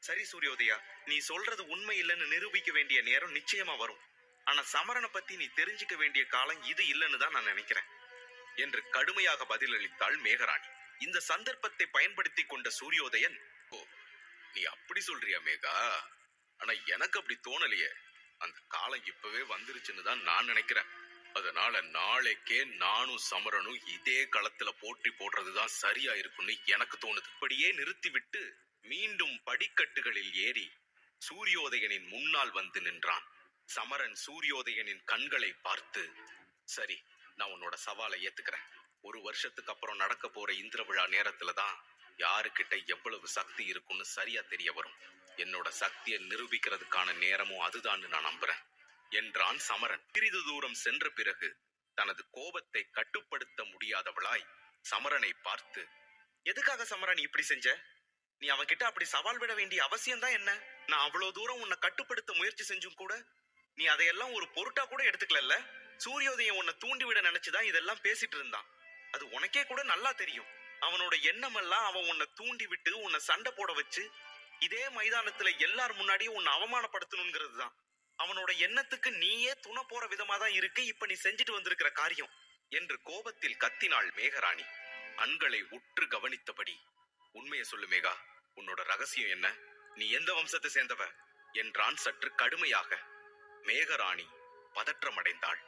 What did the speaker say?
சரி சூரியோதயா, நீ சொல்றது உண்மை இல்லைன்னு நிரூபிக்க வேண்டிய நேரம் நிச்சயமா வரும். ஆனா சமரனை பத்தி நீ தெரிஞ்சுக்க வேண்டிய காலம் இது இல்லைன்னு தான் நான் நினைக்கிறேன் என்று கடுமையாக பதிலளித்தாள் மேகராணி. இந்த சந்தர்ப்பத்தை பயன்படுத்தி கொண்ட சூரியோதயன், ஓ, நீ அப்படி சொல்றியா மேகா? ஆனா எனக்கு அப்படி தோணலையே. அந்த காலம் இப்பவே வந்துருச்சுன்னு தான் நான் நினைக்கிறேன். அதனால நாளைக்கே நானும் சமரனும் இதே களத்துல போட்டி போடுறதுதான் சரியா இருக்குன்னு எனக்கு தோணுது. இப்படியே நிறுத்திவிட்டு மீண்டும் படிக்கட்டுகளில் ஏறி சூரியோதயனின் முன்னால் வந்து நின்றான். சமரன் சூரியோதயனின் கண்களை பார்த்து, சரி, நான் உன்னோட சவாலை ஏத்துக்கிறேன். 1 வருஷத்துக்கு அப்புறம் நடக்க போற இந்திர விழா நேரத்துல தான் யாருக்கிட்ட எவ்வளவு சக்தி இருக்குன்னு சரியா தெரிய வரும். என்னோட சக்தியை நிரூபிக்கிறதுக்கான நேரமும் அதுதான்னு நான் நம்புறேன் என்றான் சமரன். சிறிது தூரம் சென்ற பிறகு தனது கோபத்தை கட்டுப்படுத்த முடியாதவளாய் சமரனை பார்த்து, எதுக்காக சமரன் இப்படி செஞ்ச? நீ அவன்கிட்ட அப்படி சவால் விட வேண்டிய அவசியம் தான் என்ன? நான் அவ்வளவு தூரம் உன்னை கட்டுப்படுத்த முயற்சி செஞ்சும் கூட நீ அதையெல்லாம் ஒரு பொருட்டா கூட எடுத்துக்கல. சூரியோதயம் உன்னை தூண்டிவிட நினைச்சுதான் இதெல்லாம் பேசிட்டு இருந்தான். அது உனக்கே கூட நல்லா தெரியும். அவனோட எண்ணம் எல்லாம் அவன் உன்னை தூண்டி விட்டு உன்னை சண்டை போட வச்சு இதே மைதானத்துல எல்லார் முன்னாடியும் உன்னை அவமானப்படுத்தணுங்கிறது தான். அவனோட எண்ணத்துக்கு நீயே துணை போற விதமா தான் இருக்கு இப்ப நீ செஞ்சுட்டு வந்திருக்கிற காரியம் என்று கோபத்தில் கத்தினாள் மேகராணி. கண்களை உற்று கவனித்தபடி, உண்மையை சொல்லு மேகா, உன்னோட ரகசியம் என்ன? நீ எந்த வம்சத்தை சேர்ந்தவ என்றான் சற்று கடுமையாக. மேகராணி பதற்றமடைந்தாள்.